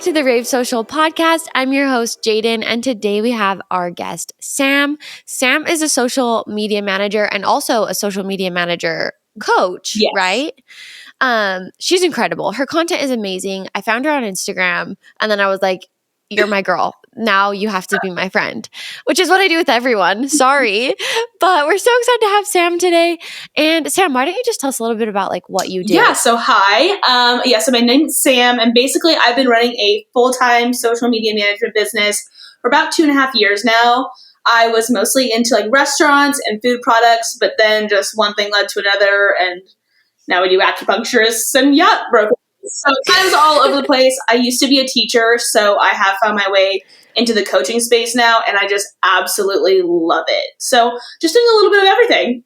to the Rave Social podcast. I'm your host, Jaden, and today we have our guest, Sam. Sam is a social media manager and also a social media manager coach, Yes. right? She's incredible. Her content is amazing. I found her on Instagram, and then I was like, you're my girl. Now you have to be my friend, which is what I do with everyone. Sorry. But we're so excited to have Sam today. And Sam, why don't you just tell us a little bit about like what you do? Yeah, so hi. So my name is Sam, and basically I've been running a full-time social media management business for about 2.5 years now. I was mostly into like restaurants and food products, but then just one thing led to another, and now we do acupuncturists and yacht brokers. So it kind of is all over the place. I used to be a teacher, so I have found my way into the coaching space now, and I just absolutely love it. So just doing a little bit of everything.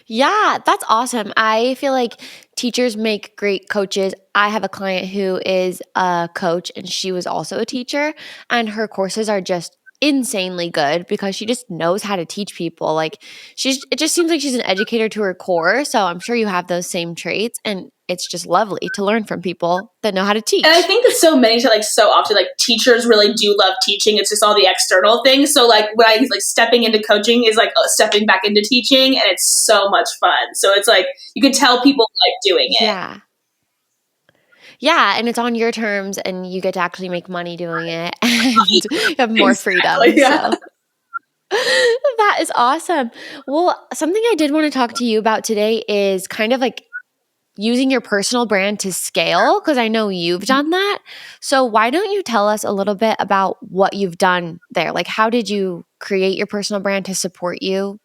Yeah, that's awesome. I feel like teachers make great coaches. I have a client who is a coach and she was also a teacher, and her courses are just insanely good because she just knows how to teach people. Like it just seems like she's an educator to her core. So I'm sure you have those same traits, and it's just lovely to learn from people that know how to teach. And I think that so often teachers really do love teaching. It's just all the external things. So when I stepping into coaching is stepping back into teaching, and it's so much fun. So it's you can tell people like doing it. Yeah. Yeah, and it's on your terms, and you get to actually make money doing it, and you have more freedom. Yeah. So that is awesome. Well, something I did want to talk to you about today is kind of like using your personal brand to scale, because I know you've done that. So why don't you tell us a little bit about what you've done there? Like, how did you create your personal brand to support you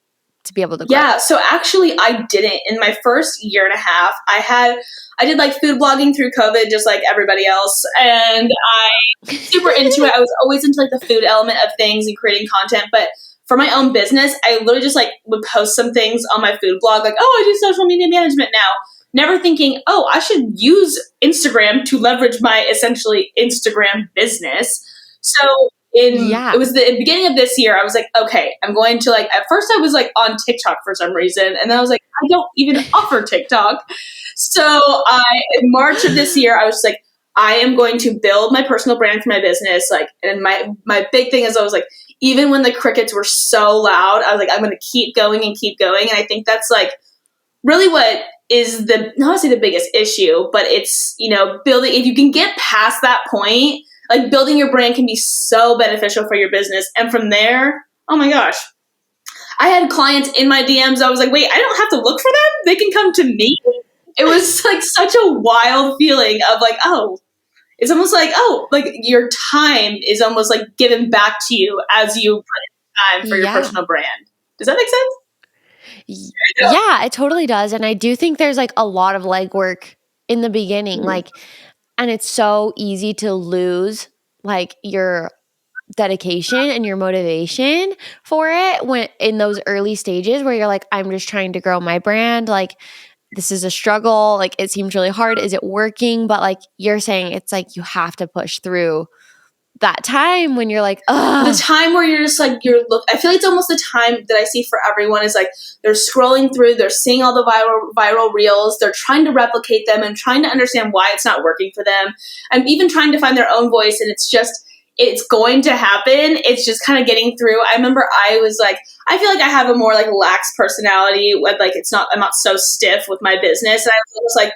to be able to grow? Yeah, so actually I didn't. In my first year and a half, I did food blogging through COVID just like everybody else, and I super into it. I was always into the food element of things and creating content, but for my own business, I literally just would post some things on my food blog I do social media management now. Never thinking, I should use Instagram to leverage my essentially Instagram business. So it was the beginning of this year, I was like, okay, I'm going to at first I was on TikTok for some reason. And then I was like, I don't even offer TikTok. So in March of this year, I was like, I am going to build my personal brand for my business. And my big thing is I was like, even when the crickets were so loud, I was like, I'm going to keep going and keep going. And I think that's really what is not to say the biggest issue, but it's, building, if you can get past that point, building your brand can be so beneficial for your business. And from there, oh my gosh, I had clients in my DMs. I was like, wait, I don't have to look for them. They can come to me. It was such a wild feeling of it's almost your time is almost given back to you as you put in time for your personal brand. Does that make sense? Yeah, it totally does. And I do think there's a lot of legwork in the beginning, and it's so easy to lose your dedication and your motivation for it when in those early stages where you're like, I'm just trying to grow my brand. This is a struggle. It seems really hard. Is it working? But you're saying, it's you have to push through that time when you're the time where you're just I feel it's almost the time that I see for everyone is they're scrolling through, they're seeing all the viral reels, they're trying to replicate them and trying to understand why it's not working for them, and even trying to find their own voice. And it's going to happen. It's just kind of getting through. I remember I was I feel I have a more lax personality with I'm not so stiff with my business. And I was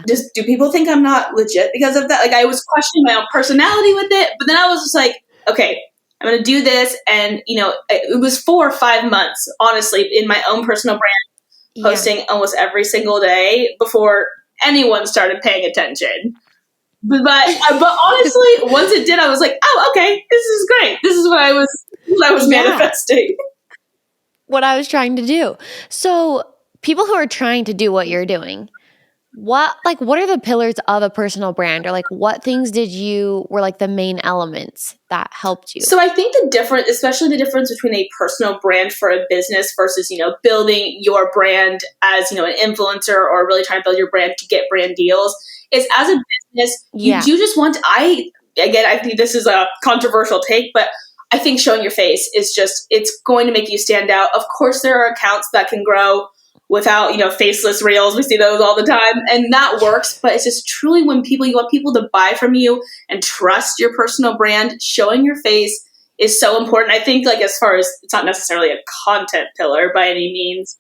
just do people think I'm not legit because of that? I was questioning my own personality with it, but then I was just okay, I'm going to do this. And it was 4 or 5 months, honestly, in my own personal brand, posting almost every single day before anyone started paying attention. But honestly, once it did, I was oh, okay, this is great. This is what I was manifesting. What I was trying to do. So people who are trying to do what you're doing, what are the pillars of a personal brand, or what things were the main elements that helped you? So I think especially the difference between a personal brand for a business versus, building your brand as, an influencer or really trying to build your brand to get brand deals is as a business, you do just want I think this is a controversial take, but I think showing your face is it's going to make you stand out. Of course, there are accounts that can grow without, faceless reels. We see those all the time, and that works. But it's just truly when you want people to buy from you and trust your personal brand, showing your face is so important. I think, like, as far as, it's not necessarily a content pillar by any means,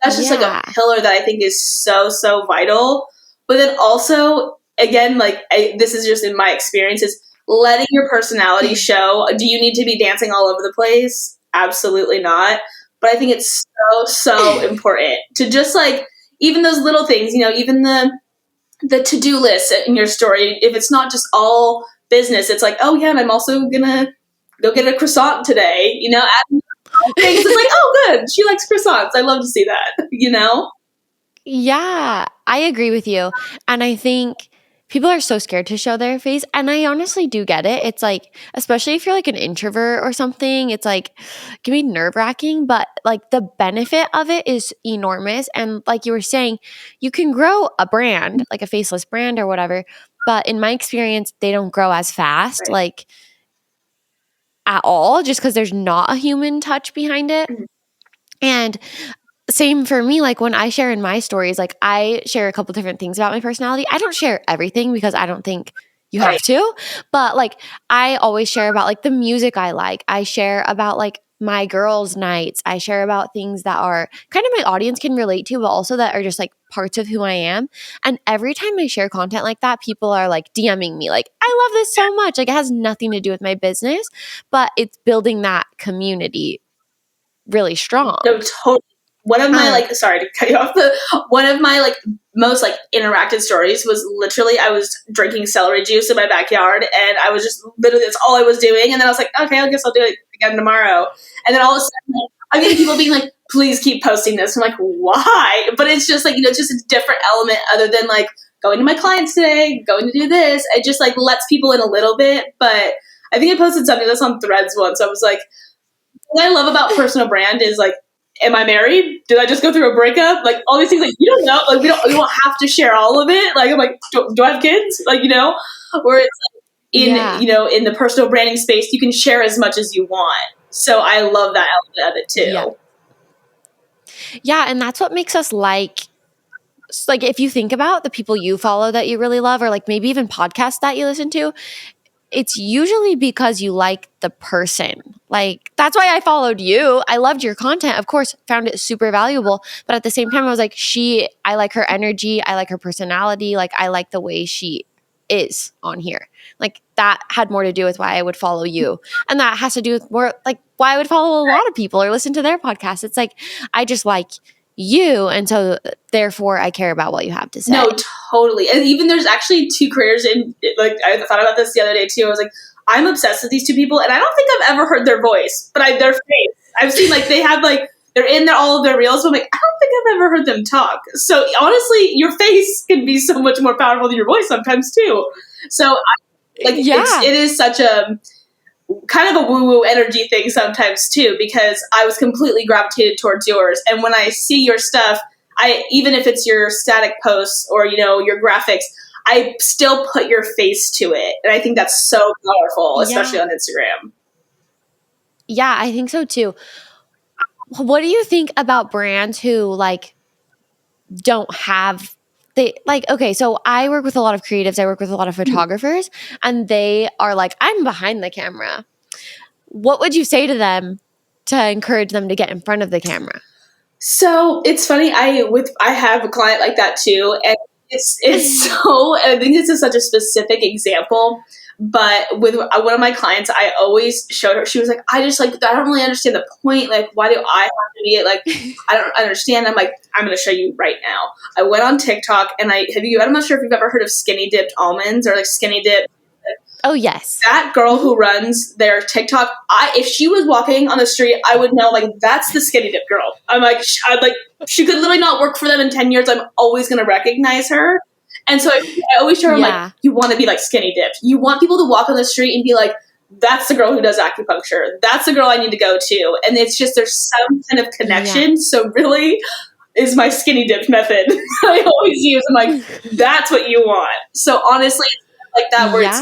that's just like a Yeah. pillar that I think is so, so vital. But then also, again, like, this is just in my experience, is letting your personality show. Do you need to be dancing all over the place? Absolutely not. But I think it's so, so important to just, like, even those little things, even the to-do list in your story, if it's not just all business, it's like, oh yeah, and I'm also gonna go get a croissant today, add things. It's like, oh good, she likes croissants. I love to see that. Yeah, I agree with you. And I think people are so scared to show their face. And I honestly do get it. It's like, especially if you're like an introvert or something, it's like, it can be nerve wracking, but like the benefit of it is enormous. And like you were saying, you can grow a brand, like a faceless brand or whatever. But in my experience, they don't grow as fast, Right. like at all, just because there's not a human touch behind it. Mhm. And same for me, like when I share in my stories, like I share a couple different things about my personality. I don't share everything because I don't think you have Right. to, but like I always share about like the music I like. I share about like my girls' nights. I share about things that are kind of my audience can relate to, but also that are just like parts of who I am. And every time I share content like that, people are like DMing me, like, I love this so much. Like it has nothing to do with my business, but it's building that community really strong. No, totally. One of my, Um, like, sorry to cut you off, but one of my, like, most, like, interactive stories was literally I was drinking celery juice in my backyard, and I was just literally, that's all I was doing. And then I was like, okay, I guess I'll do it again tomorrow. And then all of a sudden, like, I'm getting people being like, please keep posting this. I'm like, why? But it's just like, it's just a different element other than like going to my clients today, going to do this. It just like lets people in a little bit. But I think I posted something that's on Threads once. I was like, what I love about personal brand is like, am I married? Did I just go through a breakup? Like all these things, like you don't know, like we don't have to share all of it. Like I'm like, do I have kids? Like where it's like yeah. in the personal branding space, you can share as much as you want. So I love that element of it too. Yeah. Yeah. And that's what makes us like if you think about the people you follow that you really love, or like maybe even podcasts that you listen to, it's usually because you like the person. Like that's why I followed you. I loved your content. Of course, found it super valuable. But at the same time, I was like, I like her energy. I like her personality. Like I like the way she is on here. Like that had more to do with why I would follow you. And that has to do with more like why I would follow a lot of people or listen to their podcasts. It's like, I just like you. And so therefore I care about what you have to say. No, totally. And even there's actually two creators in, like, I thought about this the other day too. I was like, I'm obsessed with these two people, and I don't think I've ever heard their voice, but their face. I've seen like they have like they're in all of their reels, but I'm like, I don't think I've ever heard them talk. So honestly, your face can be so much more powerful than your voice sometimes too. So it is such a kind of a woo-woo energy thing sometimes too, because I was completely gravitated towards yours. And when I see your stuff, even if it's your static posts or, your graphics, I still put your face to it. And I think that's so powerful, especially on Instagram. Yeah, I think so too. What do you think about brands who like don't have okay, so I work with a lot of creatives, I work with a lot of photographers, and they are like, I'm behind the camera. What would you say to them to encourage them to get in front of the camera? So it's funny. I have a client like that too, and it's so. I think this is such a specific example. But with one of my clients, I always showed her. She was like, I don't really understand the point. Like, why do I have to be it? Like, I don't understand. I'm like, I'm going to show you right now. I went on TikTok and I'm not sure if you've ever heard of skinny dipped almonds or like skinny dip. Oh, yes. That girl who runs their TikTok, if she was walking on the street, I would know, like, that's the skinny dip girl. I'm like, she could literally not work for them in 10 years. I'm always going to recognize her. And so I always show her, like, you want to be like skinny dipped. You want people to walk on the street and be like, that's the girl who does acupuncture. That's the girl I need to go to. And it's just, there's some kind of connection. Yeah. So really is my skinny dipped method I always use. I'm like, that's what you want. So honestly, it's like that where it's,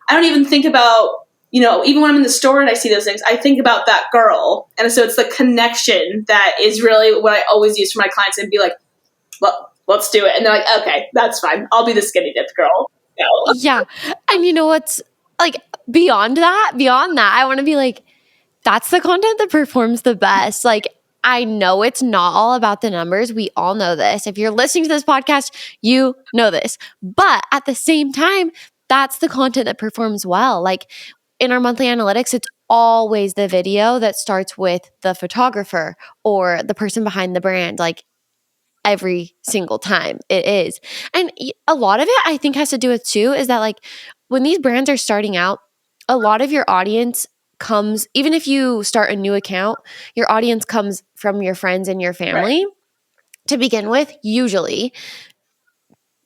I don't even think about, even when I'm in the store and I see those things, I think about that girl. And so it's the connection that is really what I always use for my clients, and be like, well, let's do it. And they're like, okay, that's fine. I'll be the skinny dip girl. No. Yeah. And you know what's like beyond that, I want to be like, that's the content that performs the best. Like, I know it's not all about the numbers. We all know this. If you're listening to this podcast, you know this. But at the same time, that's the content that performs well. Like in our monthly analytics, it's always the video that starts with the photographer or the person behind the brand. Like every single time it is. And a lot of it I think has to do with too is that like when these brands are starting out, a lot of your audience comes, even if you start a new account, your audience comes from your friends and your family to begin with, usually,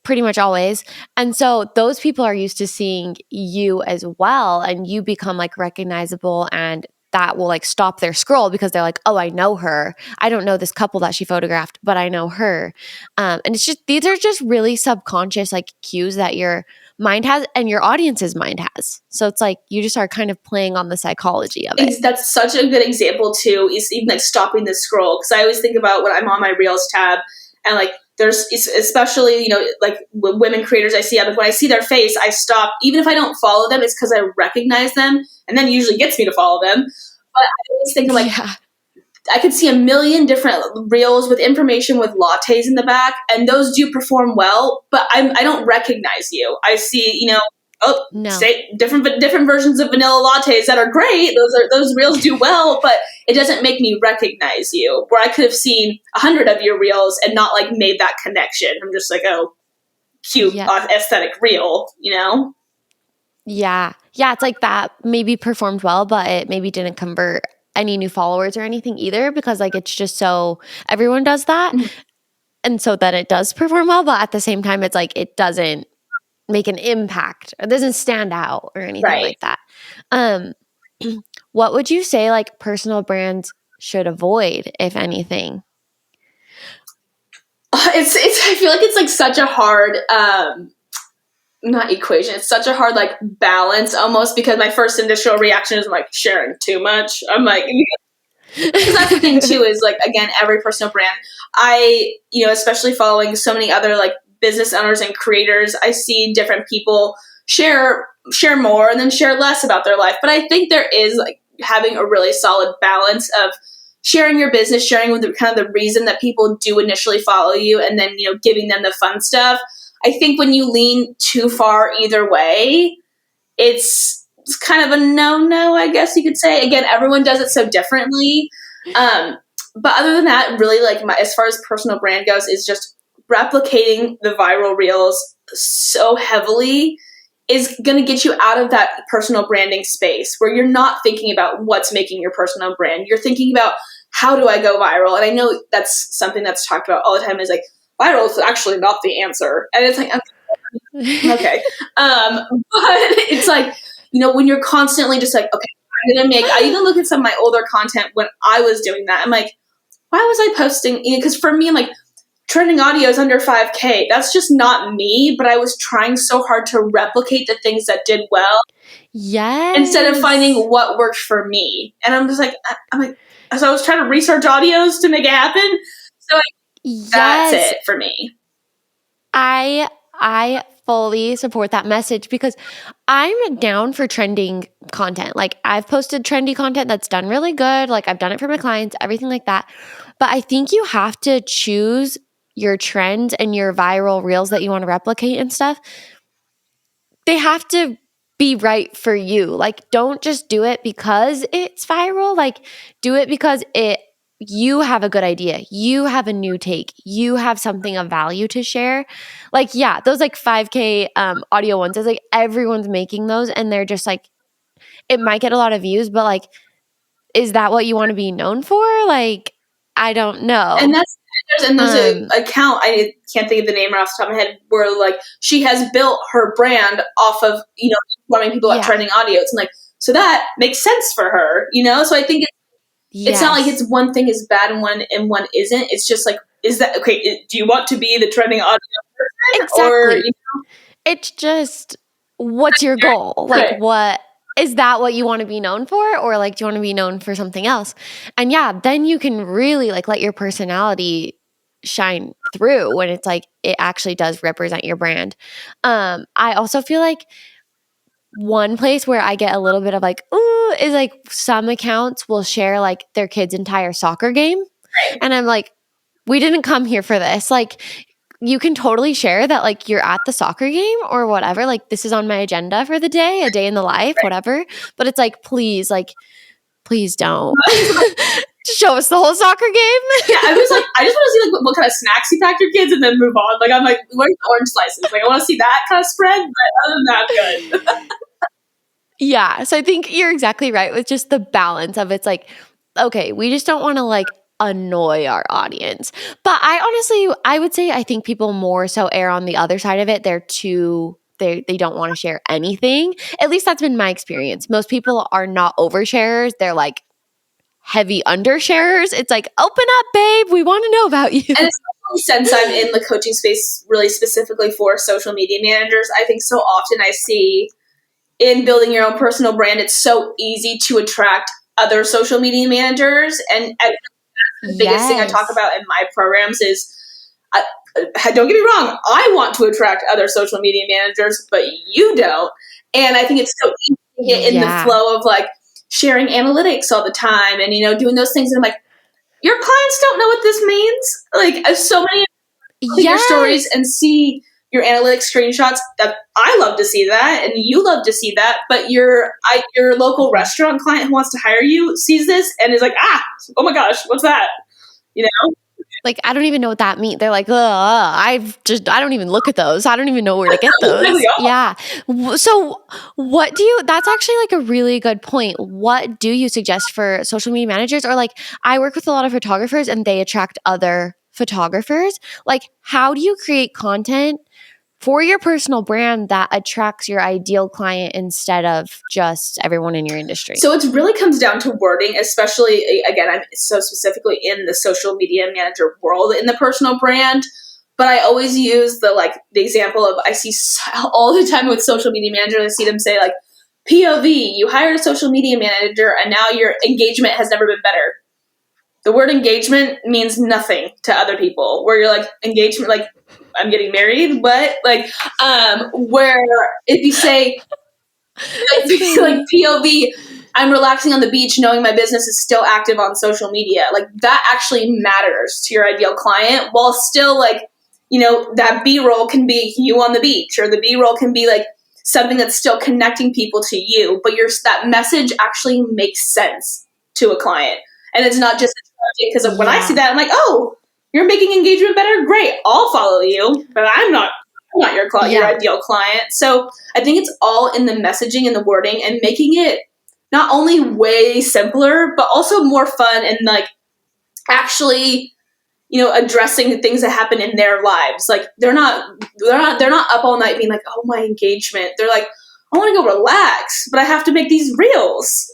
pretty much always. And so those people are used to seeing you as well, and you become like recognizable, and that will like stop their scroll because they're like, oh, I know her. I don't know this couple that she photographed, but I know her. And it's just, these are just really subconscious like cues that your mind has and your audience's mind has. So it's like you just are kind of playing on the psychology of it. That's such a good example too, is even like stopping the scroll. Because I always think about when I'm on my Reels tab, and like there's, especially, like women creators I see, like when I see their face, I stop. Even if I don't follow them, it's because I recognize them, and then it usually gets me to follow them. But I always think like, I could see a million different reels with information with lattes in the back, and those do perform well, but I don't recognize you. I see, different versions of vanilla lattes that are great. Those reels do well, but it doesn't make me recognize you. Where I could have seen 100 of your reels and not like made that connection. I'm just like, oh, cute, aesthetic reel, Yeah. Yeah. It's like that maybe performed well, but it maybe didn't convert any new followers or anything either, because like it's just so everyone does that. Mm-hmm. And so that it does perform well, but at the same time, it's like it doesn't make an impact. It doesn't stand out or anything like that. What would you say like personal brands should avoid, if anything? It's I feel like it's like such a hard not equation. It's such a hard like balance almost, because my first initial reaction is like sharing too much. I'm like, because that's the thing too, is like, again, every personal brand, I, especially following so many other like business owners and creators, I see different people share more and then share less about their life. But I think there is like having a really solid balance of sharing your business, sharing with kind of the reason that people do initially follow you, and then, giving them the fun stuff. I think when you lean too far either way, it's kind of a no-no, I guess you could say. Again, everyone does it so differently. But other than that, really, like as far as personal brand goes, is just replicating the viral reels so heavily is going to get you out of that personal branding space where you're not thinking about what's making your personal brand. You're thinking about, how do I go viral? And I know that's something that's talked about all the time, is like, viral is actually not the answer. And it's like, okay. But it's like, when you're constantly just like, okay, I even look at some of my older content when I was doing that. I'm like, why was I posting? Because for me, I'm like, trending audio is under 5K. That's just not me. But I was trying so hard to replicate the things that did well. Yes. Instead of finding what worked for me. And I'm just like, so I was trying to research audios to make it happen. So that's it for me. I fully support that message, because I'm down for trending content. Like I've posted trendy content that's done really good. Like I've done it for my clients, everything like that. But I think you have to choose your trends and your viral reels that you want to replicate and stuff. They have to be right for you. Like don't just do it because it's viral. Like do it because you have a good idea. You have a new take. You have something of value to share. Like, yeah, those like 5K audio ones, it's like everyone's making those, and they're just like, it might get a lot of views, but like, is that what you want to be known for? Like, I don't know. And there's an account, I can't think of the name right off the top of my head, where like she has built her brand off of, informing people about trending audio. It's like, so that makes sense for her, So I think it's not like it's one thing is bad and one isn't. It's just like, is that okay? Do you want to be the trending audio person? Exactly. Or, It's just, what's your goal? Like what is that what you want to be known for? Or like, do you want to be known for something else? And yeah, then you can really like let your personality shine through when it's like it actually does represent your brand. I also feel like one place where I get a little bit of like, ooh, is like some accounts will share like their kid's entire soccer game. And I'm like, we didn't come here for this. Like, you can totally share that like you're at the soccer game or whatever. Like, this is on my agenda for the day, a day in the life, whatever. But it's like, please don't show us the whole soccer game. Yeah, I was like, I just want to see like what kind of snacks you packed your kids and then move on. Like, I'm like, where's the orange slices? Like, I want to see that kind of spread, but other than that, good. Yeah. So I think you're exactly right with just the balance of it's like, okay, we just don't want to like annoy our audience. But I would say I think people more so err on the other side of it. They don't want to share anything. At least that's been my experience. Most people are not oversharers. They're like heavy undersharers. It's like, open up, babe. We want to know about you. And especially since I'm in the coaching space really specifically for social media managers, I think so often I see in building your own personal brand, it's so easy to attract other social media managers. And the biggest thing I talk about in my programs is, don't get me wrong, I want to attract other social media managers, but you don't. And I think it's so easy to get in the flow of like sharing analytics all the time and, doing those things. And I'm like, your clients don't know what this means. Like, so many your stories and see your analytics screenshots. That I love to see that, and you love to see that. But your restaurant client who wants to hire you sees this and is like, oh my gosh, what's that? Like, I don't even know what that means. They're like, I don't even look at those. I don't even know where to get those. Really yeah. So that's actually like a really good point. What do you suggest for social media managers? Or like, I work with a lot of photographers and they attract other photographers. Like, how do you create content for your personal brand that attracts your ideal client instead of just everyone in your industry? So it really comes down to wording, especially, again, I'm so specifically in the social media manager world in the personal brand. But I always use the example of, I see all the time with social media managers, I see them say like, POV, you hired a social media manager and now your engagement has never been better. The word engagement means nothing to other people. Where you're like, engagement, like, I'm getting married, but like, where if you say, like POV, I'm relaxing on the beach knowing my business is still active on social media. Like, that actually matters to your ideal client, while still like, that B-roll can be you on the beach, or the B-roll can be like something that's still connecting people to you, but that message actually makes sense to a client. And it's not just because when I see that, I'm like, oh, you're making engagement better? Great. I'll follow you, but I'm not your client, your ideal client. So I think it's all in the messaging and the wording and making it not only way simpler, but also more fun and like actually, addressing the things that happen in their lives. Like, they're not up all night being like, oh, my engagement. They're like, I want to go relax, but I have to make these reels.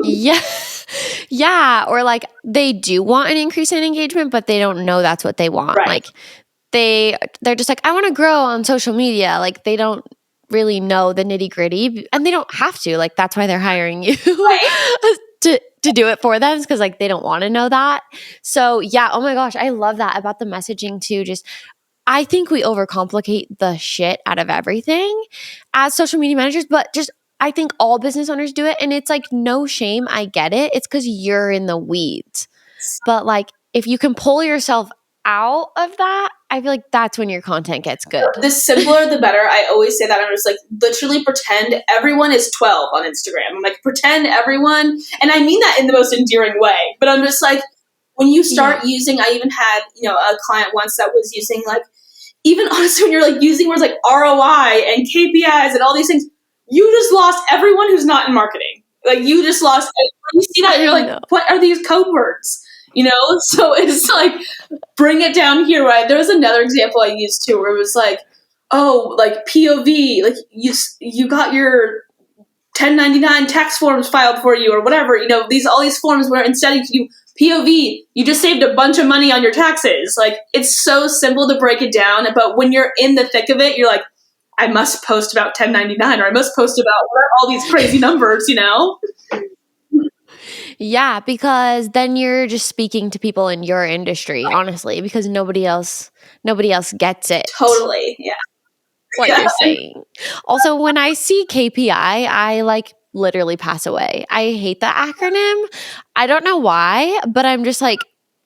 Yeah. Yeah. Or like, they do want an increase in engagement, but they don't know that's what they want. Right. Like, they're just like, I want to grow on social media. Like, they don't really know the nitty gritty, and they don't have to. Like, that's why they're hiring you Right. to do it for them, because like they don't want to know that. So yeah, oh my gosh, I love that about the messaging too. Just, I think we overcomplicate the shit out of everything as social media managers, but just, I think all business owners do it, and it's like, no shame. I get it. It's because you're in the weeds. But like, if you can pull yourself out of that, I feel like that's when your content gets good. The simpler, the better. I always say that. I'm just like, literally pretend everyone is 12 on Instagram. I'm like, pretend everyone, and I mean that in the most endearing way. But I'm just like, when you start using, I even had, a client once that was using like, even honestly, when you're like using words like ROI and KPIs and all these things, you just lost everyone who's not in marketing. Like, you just lost. When you see that, and you're like, what are these code words? So it's like, bring it down here, right? There was another example I used too, where it was like, oh, like POV, like you got your 1099 tax forms filed for you, or whatever, all these forms where instead of you POV, you just saved a bunch of money on your taxes. Like, it's so simple to break it down, but when you're in the thick of it, you're like, I must post about 1099 or I must post about all these crazy numbers, you know? Yeah, because then you're just speaking to people in your industry, honestly, because nobody else gets it. Totally. Yeah. What Yeah. you're saying. Also, when I see KPI, I like literally pass away. I hate the acronym. I don't know why, but I'm just like,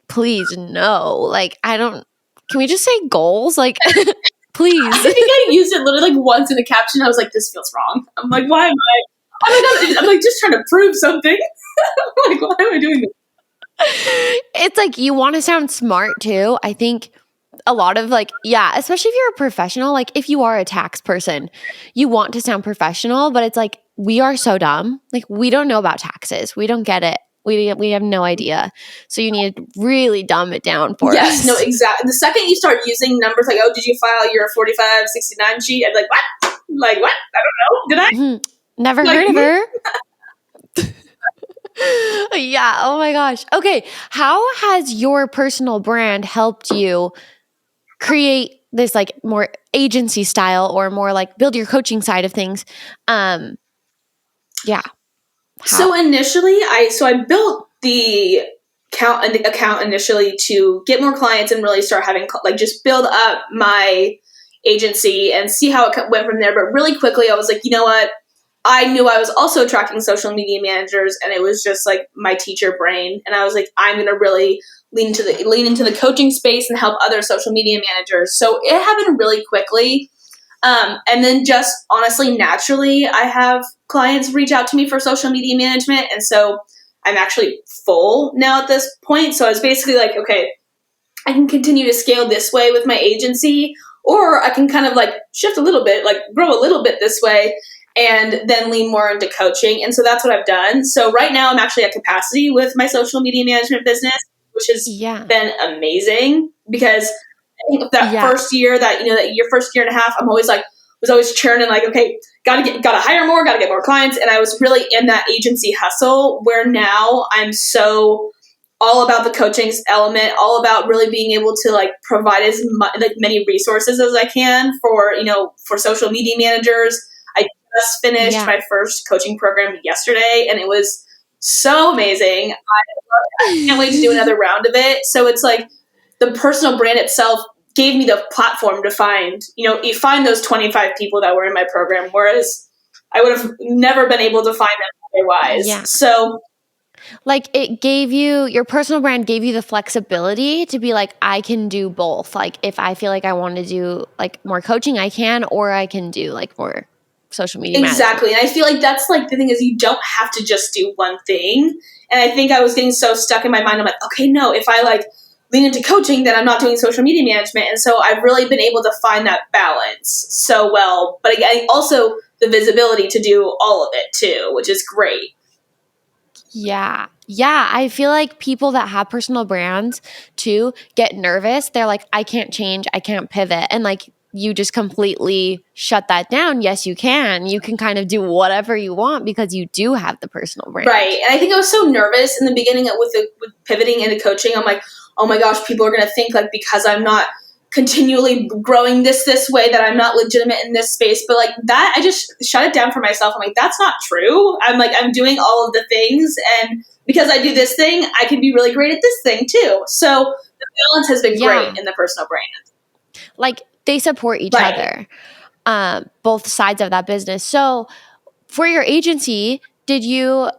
please no. Like, I don't, can we just say goals? Like, I please. think I used it literally like once in a caption. I was like, this feels wrong. I'm like, why am I? Oh my God. I'm like just trying to prove something. I'm like, why am I doing this? It's like you want to sound smart too. I think a lot of like, yeah, especially if you're a professional, like if you are a tax person, you want to sound professional, but it's like we are so dumb. Like we don't know about taxes. We don't get it. We have no idea. So you need to really dumb it down for Yes, no, us. exactly. The second you start using numbers like, oh, did you file your 4569 sheet? I'd be like, what? Like, what? I don't know. Did I? Mhm. Never Like, heard of her. Yeah. Oh my gosh. Okay. How has your personal brand helped you create this like more agency style or more like build your coaching side of things? Yeah. How? So initially, I built the account initially to get more clients and really start having like just build up my agency and see how it went from there. But really quickly, I was like, you know what? I knew I was also tracking social media managers, and it was just like my teacher brain. And I was like, I'm gonna really lean into the coaching space and help other social media managers. So it happened really quickly. And then just honestly, naturally, I have clients reach out to me for social media management. And so I'm actually full now at this point. So I was basically like, okay, I can continue to scale this way with my agency, or I can kind of like shift a little bit, like grow a little bit this way, and then lean more into coaching. And so that's what I've done. So right now I'm actually at capacity with my social media management business, which has Yeah. been amazing because I think that Yeah. first year that your first year and a half, I'm always like, was always churning like, okay, gotta hire more, gotta get more clients. And I was really in that agency hustle where now I'm so all about the coaching element, all about really being able to like provide like many resources as I can for, for social media managers. I just finished Yeah. my first coaching program yesterday and it was so amazing. I can't wait to do another round of it. So it's like the personal brand itself gave me the platform to find, you find those 25 people that were in my program, whereas I would have never been able to find them otherwise. Yeah. So Like it gave you, your personal brand gave you the flexibility to be like, I can do both. Like if I feel like I want to do like more coaching, I can, or I can do like more social media management. exactly. And I feel like that's like the thing is you don't have to just do one thing. And I think I was getting so stuck in my mind. I'm like, okay, no, if I like lean into coaching, then I'm not doing social media management. And so I've really been able to find that balance so well. But again, also the visibility to do all of it too, which is great. Yeah. Yeah. I feel like people that have personal brands too get nervous. They're like, I can't change. I can't pivot. And like, you just completely shut that down. Yes, you can. You can kind of do whatever you want because you do have the personal brand. Right. And I think I was so nervous in the beginning with pivoting into coaching. I'm like, oh my gosh, people are going to think like because I'm not continually growing this way that I'm not legitimate in this space. But like that, I just shut it down for myself. I'm like, that's not true. I'm like, I'm doing all of the things. And because I do this thing, I can be really great at this thing too. So the balance has been Yeah. great in the personal brand. Like they support each Right. other, both sides of that business. So for your agency, did you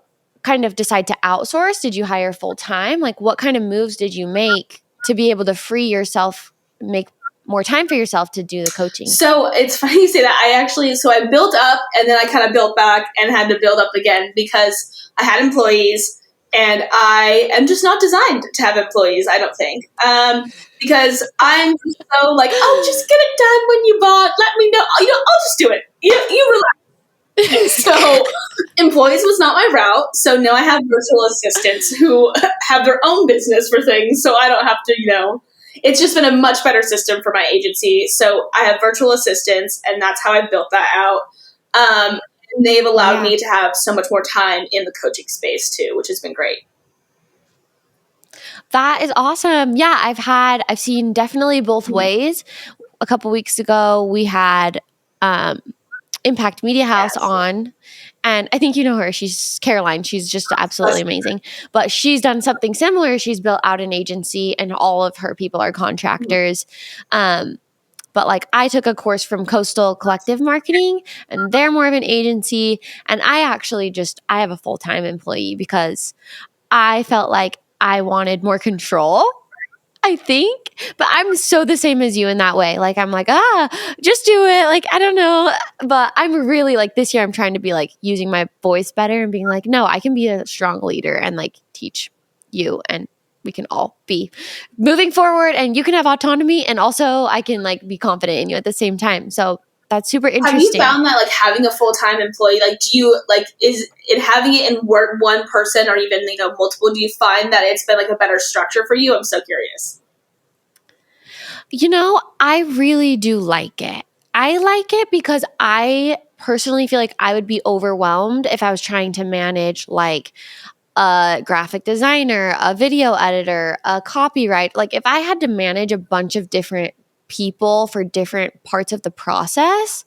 kind of decide to outsource? Did you hire full time? Like what kind of moves did you make to be able to free yourself, make more time for yourself to do the coaching? So it's funny you say that. I built up and then I kind of built back and had to build up again because I had employees and I am just not designed to have employees, I don't think. Because I'm so like, oh, just get it done when you bought. Let me know. I'll just do it. You relax. So employees was not my route. So now I have virtual assistants who have their own business for things. So I don't have to, it's just been a much better system for my agency. So I have virtual assistants, and that's how I built that out. And they've allowed me to have so much more time in the coaching space too, which has been great. That is awesome. Yeah, I've seen definitely both ways. A couple weeks ago, we had Impact Media House Yes. on. And I think you know her. She's Caroline. She's just absolutely amazing. But she's done something similar. She's built out an agency, and all of her people are contractors. But like I took a course from Coastal Collective Marketing, and they're more of an agency. And I have a full-time employee because I felt like I wanted more control, I think. But I'm so the same as you in that way. Like I'm like, just do it. Like I don't know. But I'm really like this year I'm trying to be like using my voice better and being like, no, I can be a strong leader and like teach you, and we can all be moving forward, and you can have autonomy, and also I can like be confident in you at the same time. So that's super Have you interesting. found that like having a full-time employee, like do you like is it having it in work one person or even multiple, do you find that it's been like a better structure for you? I'm so curious. I really do like it. I like it because I personally feel like I would be overwhelmed if I was trying to manage like a graphic designer, a video editor, a copyright. Like if I had to manage a bunch of different people for different parts of the process,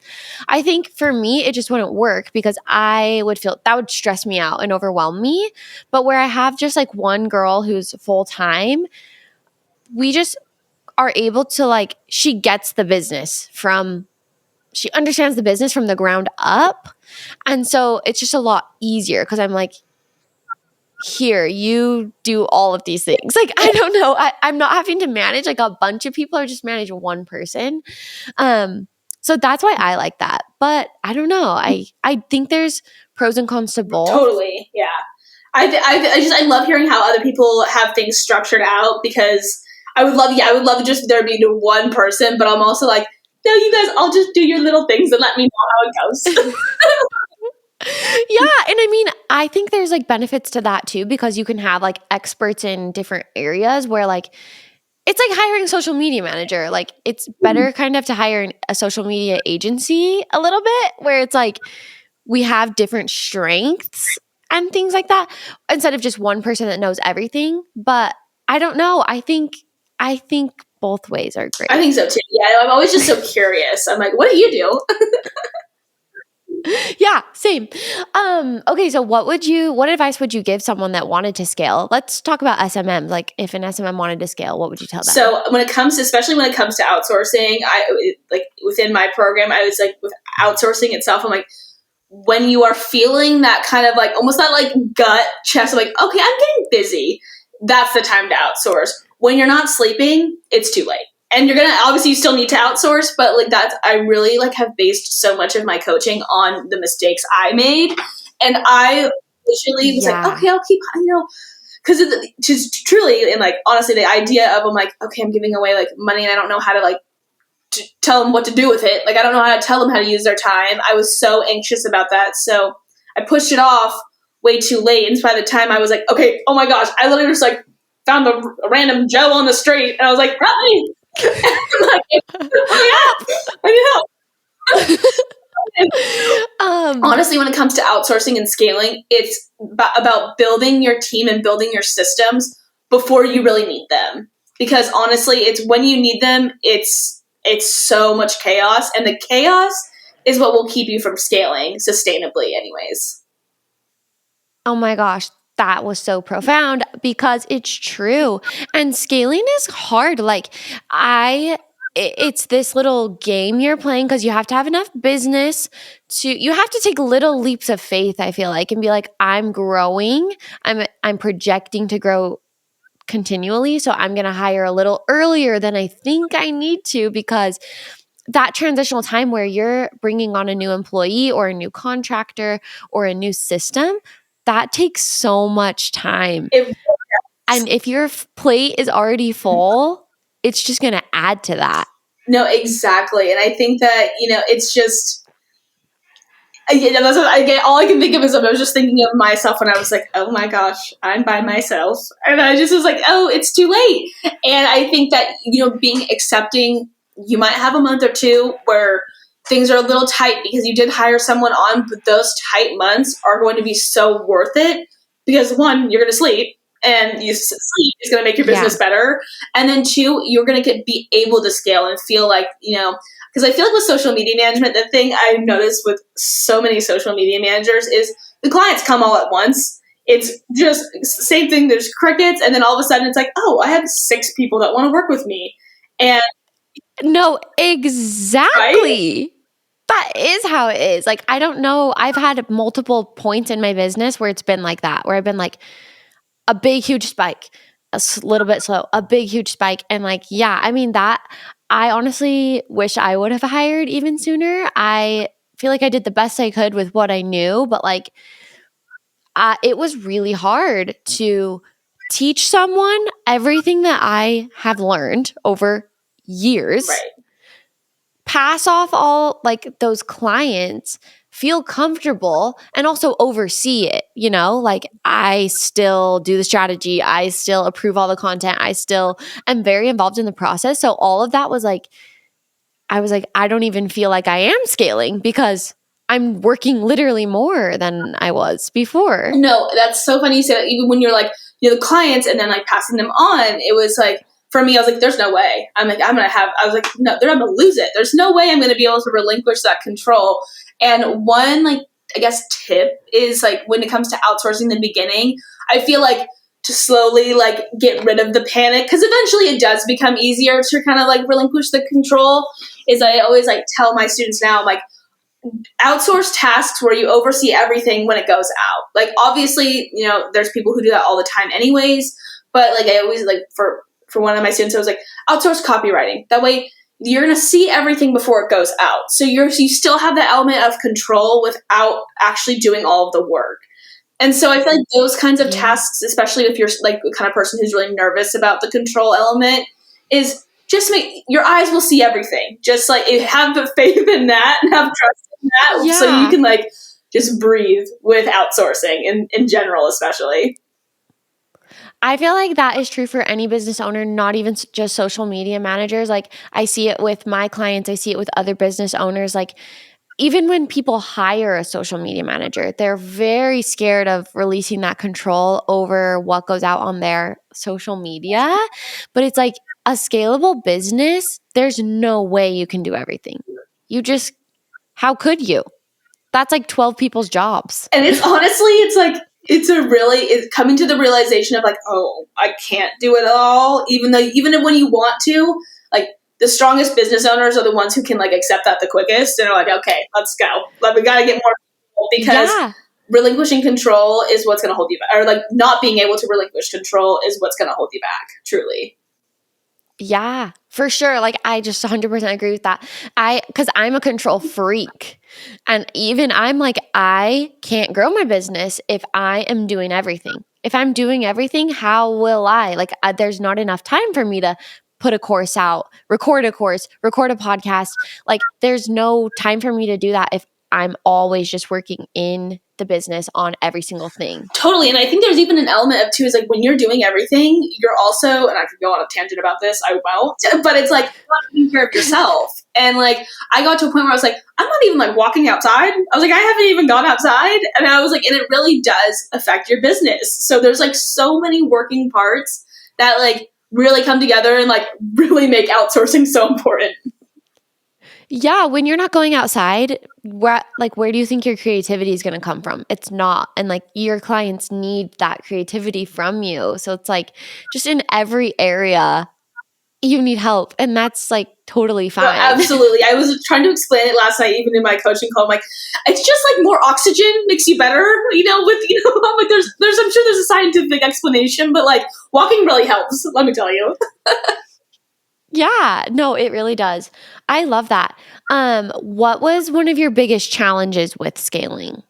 I think for me it just wouldn't work because I would feel that would stress me out and overwhelm me. But where I have just like one girl who's full time, we just are able to like she understands the business from the ground up. And so it's just a lot easier because I'm like, here, you do all of these things. Like, I don't know. I'm not having to manage like a bunch of people or just manage one person. So that's why I like that. But I don't know. I think there's pros and cons to both. Totally, yeah. I love hearing how other people have things structured out because I would love just there be one person, but I'm also like, no, you guys all just do your little things and let me know how it goes. Yeah, and I mean, I think there's like benefits to that too because you can have like experts in different areas where like it's like hiring a social media manager. Like it's better kind of to hire a social media agency a little bit where it's like we have different strengths and things like that instead of just one person that knows everything. But I don't know. I think both ways are great. I think so too. Yeah, I'm always just so curious. I'm like, what do you do? Yeah, same. Okay, so what advice would you give someone that wanted to scale? Let's talk about SMM. Like if an SMM wanted to scale, what would you tell them? So especially when it comes to outsourcing, I like within my program, I was like with outsourcing itself, I'm like, when you are feeling that kind of like almost that like gut chest, like, okay, I'm getting busy, that's the time to outsource. When you're not sleeping, it's too late. And you're gonna obviously you still need to outsource, but like that's I really like have based so much of my coaching on the mistakes I made. And I literally was like, okay, I'll keep because just truly and like honestly the idea of I'm like, okay, I'm giving away like money and I don't know how to like to tell them what to do with it. Like I don't know how to tell them how to use their time. I was so anxious about that, so I pushed it off way too late. And by the time I was like, okay, oh my gosh, I literally just like found a random Joe on the street, and I was like, right. Like, I need help. Honestly, when it comes to outsourcing and scaling, it's about building your team and building your systems before you really need them. Because honestly, it's when you need them, it's so much chaos, and the chaos is what will keep you from scaling sustainably anyways. Oh my gosh, that was so profound because it's true. And scaling is hard. Like it's this little game you're playing because you have to have enough business you have to take little leaps of faith, I feel like, and be like, I'm growing. I'm projecting to grow continually. So I'm going to hire a little earlier than I think I need to because that transitional time where you're bringing on a new employee or a new contractor or a new system, that takes so much time. And if your plate is already full, it's just going to add to that. No, exactly. And I think that, it's just, that's what I get. All I can think of is I was just thinking of myself when I was like, oh my gosh, I'm by myself. And I just was like, oh, it's too late. And I think that, being accepting, you might have a month or two where things are a little tight because you did hire someone on, but those tight months are going to be so worth it because one, you're going to sleep. And sleep is going to make your business better. And then two, you're going to be able to scale and feel like, Because I feel like with social media management, the thing I've noticed with so many social media managers is the clients come all at once. It's just same thing. There's crickets, and then all of a sudden it's like, oh, I have 6 people that want to work with me, and No, right, exactly. That is how it is. Like, I don't know. I've had multiple points in my business where it's been like that, where I've been like a big, huge spike, little bit slow, a big, huge spike. And like, yeah, I mean, that I honestly wish I would have hired even sooner. I feel like I did the best I could with what I knew, but like, it was really hard to teach someone everything that I have learned over years, right. pass off all like those clients, feel comfortable, and also oversee it. Like I still do the strategy, I still approve all the content, I still am very involved in the process. So all of that was like, I was like, I don't even feel like I am scaling because I'm working literally more than I was before. No, that's so funny you say that. Even when you're like, the clients and then like passing them on, it was like, for me, I was like, there's no way. I was like, no, they're not going to lose it. There's no way I'm going to be able to relinquish that control. And one, like, I guess tip is like, when it comes to outsourcing in the beginning, I feel like to slowly like get rid of the panic, because eventually it does become easier to kind of like relinquish the control, is I always like tell my students now, I'm like, outsource tasks where you oversee everything when it goes out. Like obviously, there's people who do that all the time anyways, but like I always like for one of my students, I was like, outsource copywriting. That way you're going to see everything before it goes out. So you still have the element of control without actually doing all of the work. And so I feel like those kinds of tasks, especially if you're like the kind of person who's really nervous about the control element, is just make your eyes will see everything. Just like have faith in that and have trust in that, so you can like just breathe with outsourcing in general, especially. I feel like that is true for any business owner, not even just social media managers. Like I see it with my clients, I see it with other business owners. Like even when people hire a social media manager, they're very scared of releasing that control over what goes out on their social media. But it's like a scalable business, there's no way you can do everything. How could you? That's like 12 people's jobs. And it's honestly, it's coming to the realization of like, oh, I can't do it all. Even when you want to, like the strongest business owners are the ones who can like accept that the quickest. And are like, okay, let's go. Like we got to get more people, because relinquishing control is what's going to hold you back, or like not being able to relinquish control is what's going to hold you back. Truly. Yeah, for sure. Like I just 100% agree with that. Cuz I'm a control freak. And even I'm like, I can't grow my business if I am doing everything. If I'm doing everything, how will I? Like there's not enough time for me to put a course out, record a course, record a podcast. Like there's no time for me to do that if I'm always just working in the business on every single thing. Totally. And I think there's even an element of too, is like when you're doing everything, you're also, and I could go on a tangent about this, I won't, but it's like you're not taking care of yourself. And like I got to a point where I was like, I'm not even like walking outside. I was like, I haven't even gone outside. And I was like, and it really does affect your business. So there's like so many working parts that like really come together and like really make outsourcing so important. Yeah, when you're not going outside, where do you think your creativity is going to come from? It's not. And like your clients need that creativity from you. So it's like just in every area you need help, and that's like totally fine. No, absolutely. I was trying to explain it last night, even in my coaching call. I'm like, it's just like more oxygen makes you better, I'm like, I'm sure there's a scientific explanation, but like walking really helps, let me tell you. Yeah, no, it really does. I love that. What was one of your biggest challenges with scaling?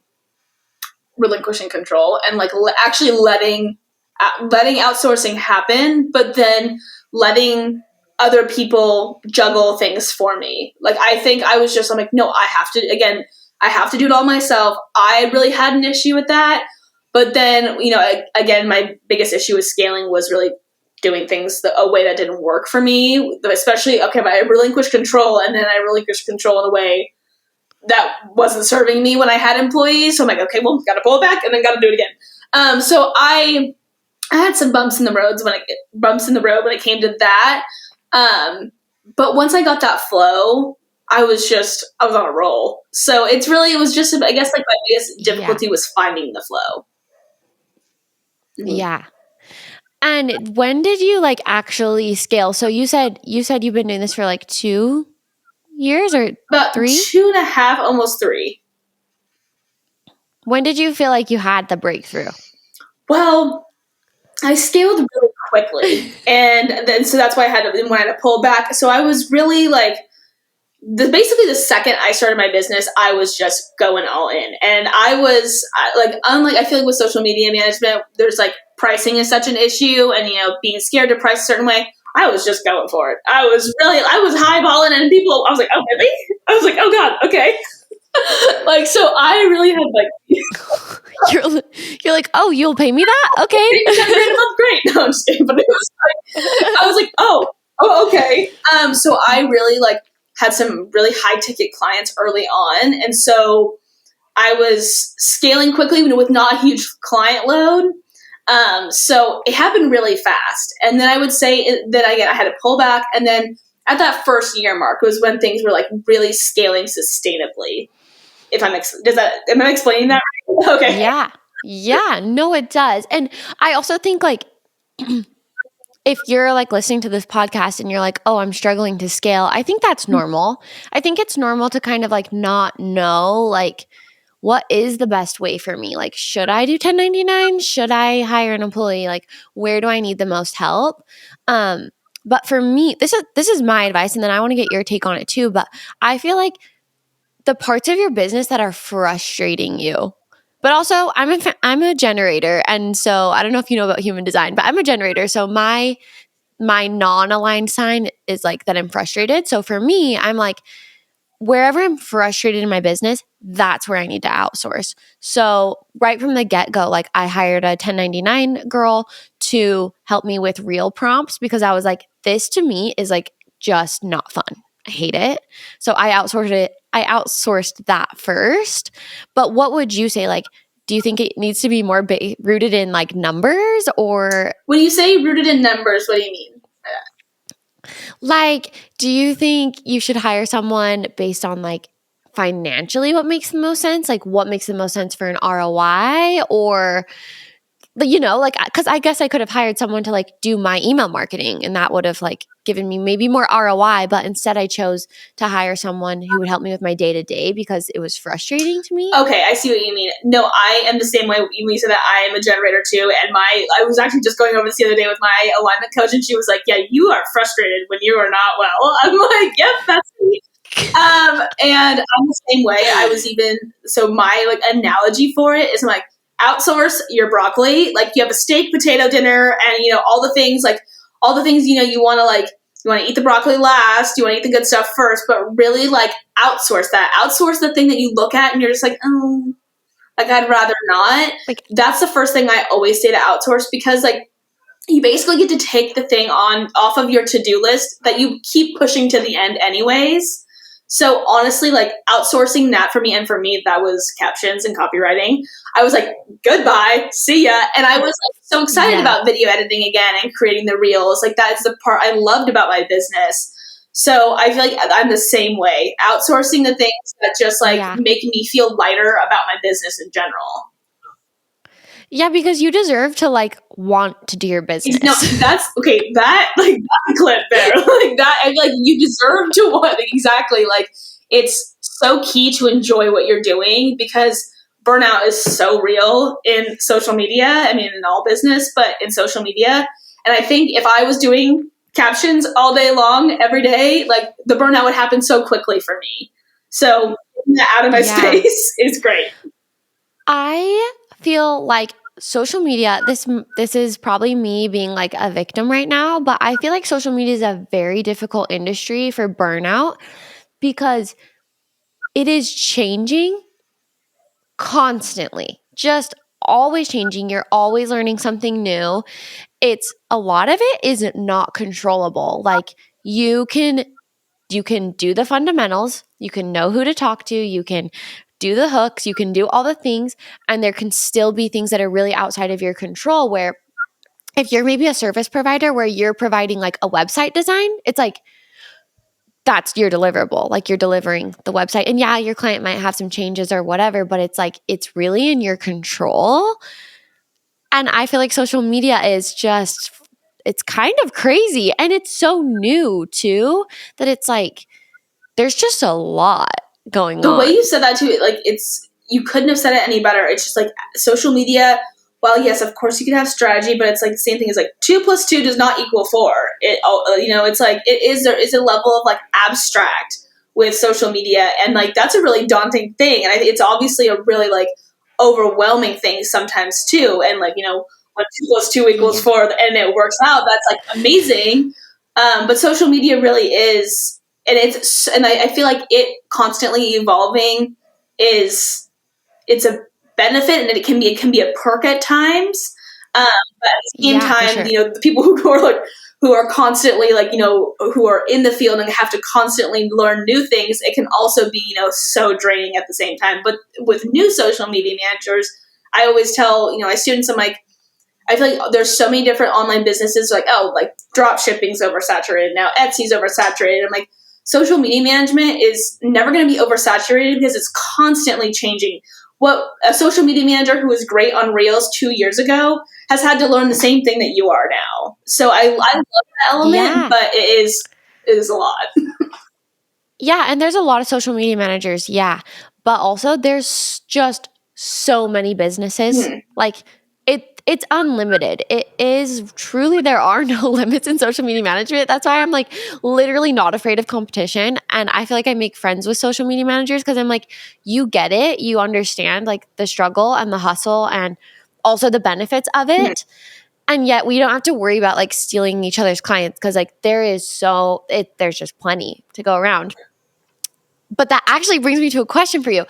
Relinquishing control and like actually letting outsourcing happen, but then letting other people juggle things for me. Like I think I'm like, no, I have to do it all myself. I really had an issue with that. But then, again, my biggest issue with scaling was really doing things a way that didn't work for me, especially, but I relinquished control, and then I relinquished control in a way that wasn't serving me when I had employees. So I'm like, okay, well, got to pull it back and then got to do it again. So I had some bumps in the road when it came to that. But once I got that flow, I was on a roll. So it was just, I guess like my biggest Yeah. difficulty was finding the flow. Yeah. And when did you like actually scale? So you said you've been doing this for like 2 years or About 3? 2.5, almost 3. When did you feel like you had the breakthrough? Well, I scaled really quickly, and then so that's why I had to pull back. So I was really like, basically the second I started my business, I was just going all in, and I was like, unlike I feel like with social media management, there's like pricing is such an issue, and being scared to price a certain way. I was just going for it. I was highballing, and people, I was like, oh really? I was like, oh god, okay. Like, so I really had like, You're like, "Oh, you'll pay me that? Okay." maybe 10 grand a month, great. No, I'm just kidding. But it was like, I was like, oh, okay. So I really like had some really high ticket clients early on, and so I was scaling quickly with not a huge client load. So it happened really fast, and then I would say that I had to pull back, and then at that first year mark was when things were like really scaling sustainably. If I'm am I explaining that right? Okay. Yeah. Yeah, no it does. And I also think like if you're like listening to this podcast and you're like, "Oh, I'm struggling to scale." I think that's normal. I think it's normal to kind of like not know like what is the best way for me? Like, should I do 1099? Should I hire an employee? Like, where do I need the most help? But for me, this is my advice, and then I want to get your take on it too. But I feel like the parts of your business that are frustrating you. But also, I'm a generator, and so I don't know if you know about human design, but I'm a generator. So my non-aligned sign is like that I'm frustrated. So for me, I'm like wherever I'm frustrated in my business, that's where I need to outsource. So right from the get-go, like I hired a 1099 girl to help me with reel prompts because I was like, this to me is like just not fun. I hate it. So I outsourced it. I outsourced that first. But what would you say? Like, do you think it needs to be more rooted in like numbers or When you say rooted in numbers, what do you mean? like, do you think you should hire someone based on like financially what makes the most sense? Like, what makes the most sense for an ROI? Or, like, because I guess I could have hired someone to like do my email marketing and that would have like given me maybe more ROI. But instead, I chose to hire someone who would help me with my day to day because it was frustrating to me. Okay, I see what you mean. No, I am the same way. You said that I am a generator too, and I was actually just going over this the other day with my alignment coach, and she was like, "Yeah, you are frustrated when you are not well." I'm like, "Yep, that's me." And I'm the same way. I was even so my like analogy for it is I'm like outsource your broccoli. Like you have a steak potato dinner, and all the things you want to like. You want to eat the broccoli last. You want to eat the good stuff first, but really like outsource that. Outsource the thing that you look at and you're just like, oh, like I'd rather not. Like, That's the first thing I always say to outsource because like you basically get to take the thing off of your to-do list that you keep pushing to the end anyways. So honestly, like outsourcing that for me, and for me, that was captions and copywriting. I was like, goodbye, see ya. And I was like so excited about video editing again and creating the reels. Like that's the part I loved about my business. So I feel like I'm the same way. Outsourcing the things that just like make me feel lighter about my business in general. Yeah, because you deserve to like want to do your business. No, that's okay. That's a clip there. Like that, and like you deserve to want exactly. Like it's so key to enjoy what you're doing because burnout is so real in social media. I mean, in all business, but in social media. And I think if I was doing captions all day long, every day, like the burnout would happen so quickly for me. So getting that out of my space is great. I feel like social media, this is probably me being like a victim right now, but I feel like social media is a very difficult industry for burnout because it is changing constantly. Just always changing. You're always learning something new. It's a lot of it is not controllable. Like you can do the fundamentals, you can know who to talk to, you can do the hooks, you can do all the things, and there can still be things that are really outside of your control where if you're maybe a service provider where you're providing like a website design, it's like that's your deliverable. Like you're delivering the website. And yeah, your client might have some changes or whatever, but it's like it's really in your control. And I feel like social media is just it's kind of crazy and it's so new too that it's like there's just a lot going The way on. you said that too, like you couldn't have said it any better. It's just like social media. Well, yes, of course you can have strategy, but it's like the same thing as like 2+2 does not equal 4. It's like there is a level of like abstract with social media, and like that's a really daunting thing, and it's obviously a really like overwhelming thing sometimes too. And like when 2+2 equals Yeah. 4 and it works out, that's like amazing. But social media really is. And I feel like it constantly evolving it's a benefit, and it can be a perk at times. But at the same Yeah, for time, sure. the people who are constantly who are in the field and have to constantly learn new things, it can also be so draining at the same time. But with new social media managers, I always tell my students, I'm like, I feel like there's so many different online businesses, like, oh, like drop shipping's oversaturated now, Etsy's oversaturated. I'm like, social media management is never going to be oversaturated because it's constantly changing. What a social media manager who was great on Reels 2 years ago has had to learn the same thing that you are now. So I love that element, Yeah. but it is a lot. Yeah, and there's a lot of social media managers, yeah. But also there's just so many businesses. Hmm. Like it's unlimited. It is truly there are no limits in social media management. That's why I'm like literally not afraid of competition, and I feel like I make friends with social media managers because I'm like you get it, you understand like the struggle and the hustle and also the benefits of Hmm. it. And yet we don't have to worry about like stealing each other's clients because like there's just plenty to go around. But that actually brings me to a question for you.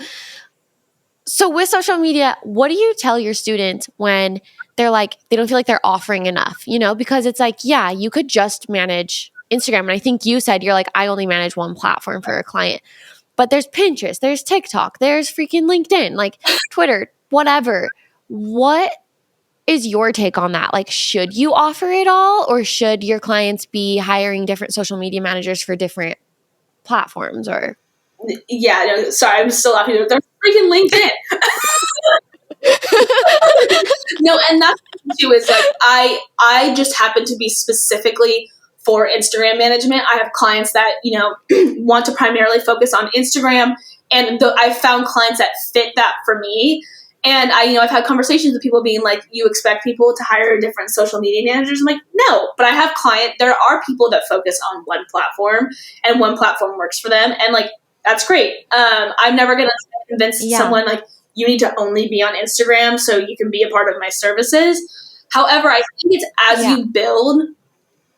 So with social media, what do you tell your students when they're like, they don't feel like they're offering enough, because it's like, yeah, you could just manage Instagram. And I think you said you're like, I only manage one platform for a client, but there's Pinterest, there's TikTok, there's freaking LinkedIn, like Twitter, whatever. What is your take on that? Like, should you offer it all or should your clients be hiring different social media managers for different platforms or? Yeah, no, sorry, I'm still laughing. They're freaking LinkedIn. No, and that's too is like I just happen to be specifically for Instagram management. I have clients that want to primarily focus on Instagram, and I've found clients that fit that for me. And I've had conversations with people being like, "You expect people to hire different social media managers?" I'm like, "No," but I have there are people that focus on one platform, and one platform works for them, and like that's great. I'm never gonna convince Yeah. someone like you need to only be on Instagram so you can be a part of my services. However, I think it's as Yeah. you build,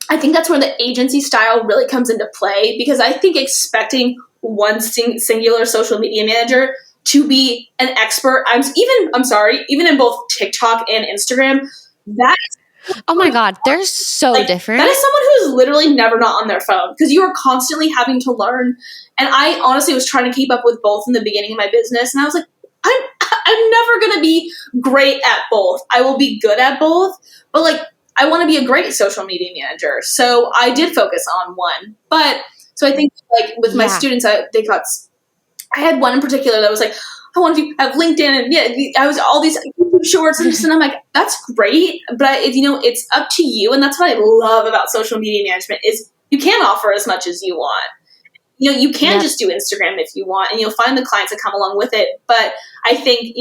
I think that's where the agency style really comes into play, because I think expecting one singular social media manager to be an expert, even in both TikTok and Instagram, that Oh my God, they're so like that different. is someone who is literally never not on their phone, because you are constantly having to learn. And I honestly was trying to keep up with both in the beginning of my business, and I was like, I'm never gonna be great at both. I will be good at both, but like I want to be a great social media manager. So I did focus on one. But so I think like with my Yeah. students, I had one in particular that was like, I want to have LinkedIn, and yeah, I was all these YouTube shorts, and I'm like, that's great, but it's up to you, and that's what I love about social media management is you can offer as much as you want. You can Yep. just do Instagram if you want, and you'll find the clients that come along with it. But I think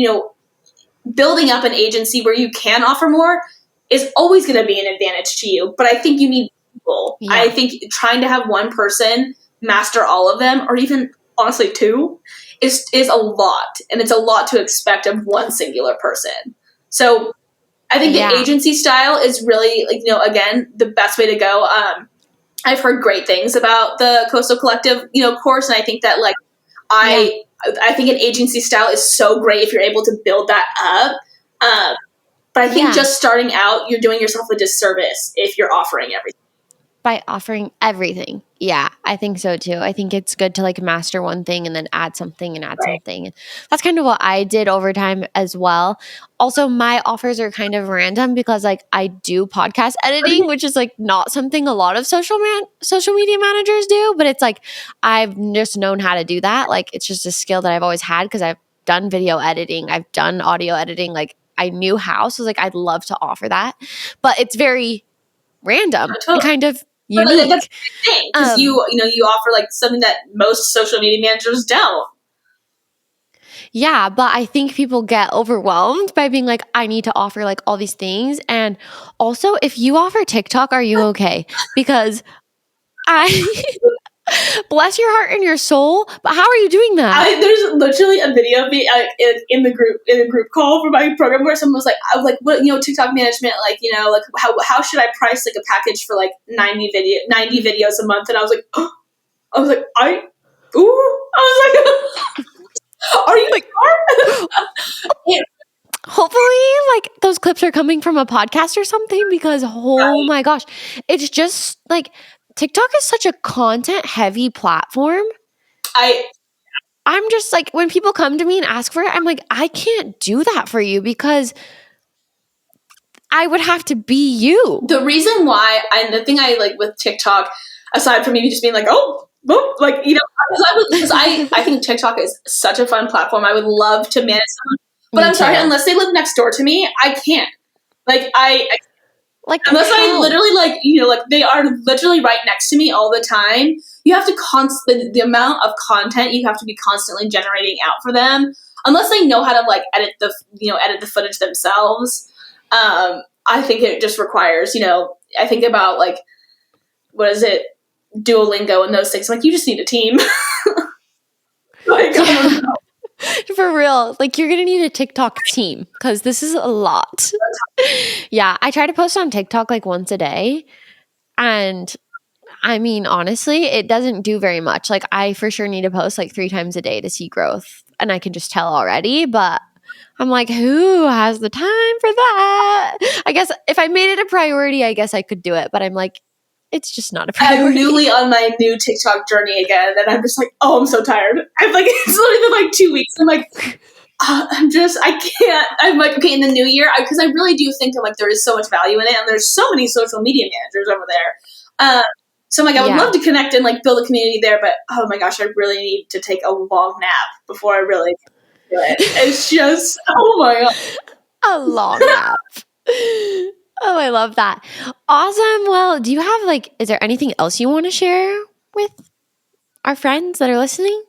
building up an agency where you can offer more is always going to be an advantage to you. But I think you need people. I Yeah. think trying to have one person master all of them, or even honestly two, is a lot, and it's a lot to expect of one singular person. So I think the Yeah. agency style is really like again the best way to go. I've heard great things about the Coastal Collective course, and I think that like Yeah. I think an agency style is so great if you're able to build that up. Um, but I think Yeah. just starting out, you're doing yourself a disservice if you're offering everything. By offering everything. Yeah, I think so too. I think it's good to like master one thing and then add something and add Right. something. That's kind of what I did over time as well. Also, my offers are kind of random because like I do podcast editing, which is like not something a lot of social media managers do, but it's like I've just known how to do that. Like it's just a skill that I've always had because I've done video editing, I've done audio editing, like I knew how. So like I'd love to offer that. But it's very random and kind of but that's unique. the thing, because you offer like something that most social media managers don't. Yeah, but I think people get overwhelmed by being like, I need to offer like all these things. And also, if you offer TikTok, are you okay? Because I bless your heart and your soul, but how are you doing that? There's literally a video of me in a group call for my program where someone was like, I was like, what, TikTok management, like, like how should I price like a package for like 90 videos a month? And I was like, I was like, are you like, yeah. Hopefully, like those clips are coming from a podcast or something because oh my gosh, it's just like TikTok is such a content heavy platform. I'm just like, when people come to me and ask for it, I'm like, I can't do that for you because I would have to be you. The reason why, and the thing I like with TikTok, aside from maybe just being like, like, because I think TikTok is such a fun platform. I would love to manage someone, but I'm sorry, unless they live next door to me, I can't. Like, unless I literally like they are literally right next to me all the time. You have to the amount of content you have to be constantly generating out for them, unless they know how to like edit the footage themselves. I think it just requires, I think about like, what is it, Duolingo and those things. Like, you just need a team. Like, I don't know. For real, like you're gonna need a TikTok team because this is a lot. Yeah, I try to post on TikTok like once a day, and I mean, honestly, it doesn't do very much. Like, I for sure need to post like 3 times a day to see growth, and I can just tell already. But I'm like, who has the time for that? I guess if I made it a priority, I guess I could do it. But I'm like, it's just not a priority. I'm newly on my new TikTok journey again, and I'm just like, I'm so tired. I'm like, it's literally been like 2 weeks. I'm like, I can't. I'm like, okay, in the new year, because I really do think that like there is so much value in it, and there's so many social media managers over there. So I'm like, I would love to connect and like build a community there, but oh my gosh, I really need to take a long nap before I really do it. It's just, oh my god, a long nap. Oh, I love that. Awesome. Well, do you have like, is there anything else you want to share with our friends that are listening?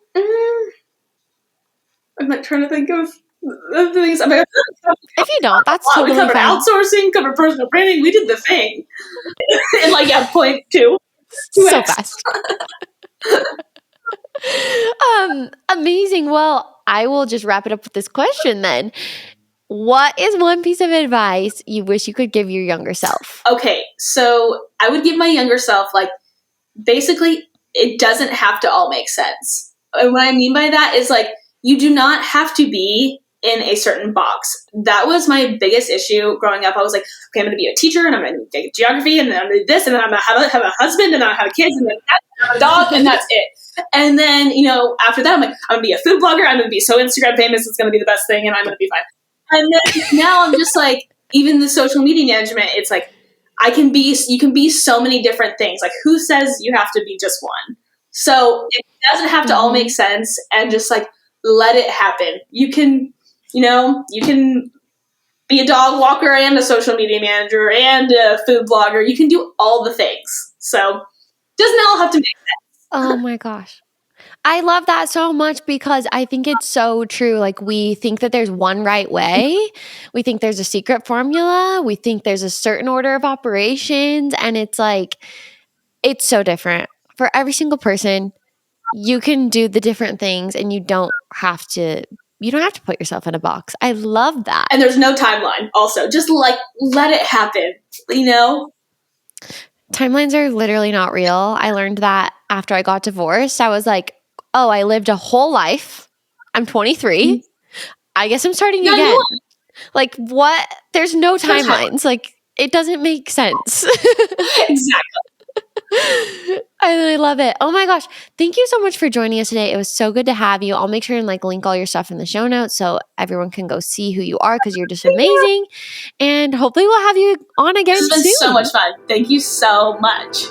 I'm not trying to think of the things. If you don't, that's totally fine. We covered fine. Outsourcing, covered personal branding. We did the thing. And like, point two. So fast. Amazing. Well, I will just wrap it up with this question then. What is one piece of advice you wish you could give your younger self? Okay, so I would give my younger self, like, basically, it doesn't have to all make sense. And what I mean by that is, like, you do not have to be in a certain box. That was my biggest issue growing up. I was like, okay, I'm going to be a teacher, and I'm going to take geography, and then I'm going to do this, and then I'm going to have a husband, and then I'll have kids, and then have a dog, and that's it. And then, after that, I'm like, I'm going to be a food blogger. I'm going to be so Instagram famous. It's going to be the best thing, and I'm going to be fine. And then now I'm just like, even the social media management, it's like, you can be so many different things. Like, who says you have to be just one? So it doesn't have to all make sense, and just like, let it happen. You can be a dog walker and a social media manager and a food blogger. You can do all the things. So it doesn't all have to make sense. Oh my gosh. I love that so much because I think it's so true. Like, we think that there's one right way. We think there's a secret formula. We think there's a certain order of operations. And it's like, it's so different. For every single person, you can do the different things and you don't have to put yourself in a box. I love that. And there's no timeline also. Just like, let it happen, Timelines are literally not real. I learned that after I got divorced. I was like, oh, I lived a whole life. I'm 23. I guess I'm starting again. Like, what? There's no timelines. Like, it doesn't make sense. Exactly. I really love it. Oh my gosh. Thank you so much for joining us today. It was so good to have you. I'll make sure and like link all your stuff in the show notes so everyone can go see who you are because you're just amazing. And hopefully we'll have you on This again has been so soon. much fun. Thank you so much.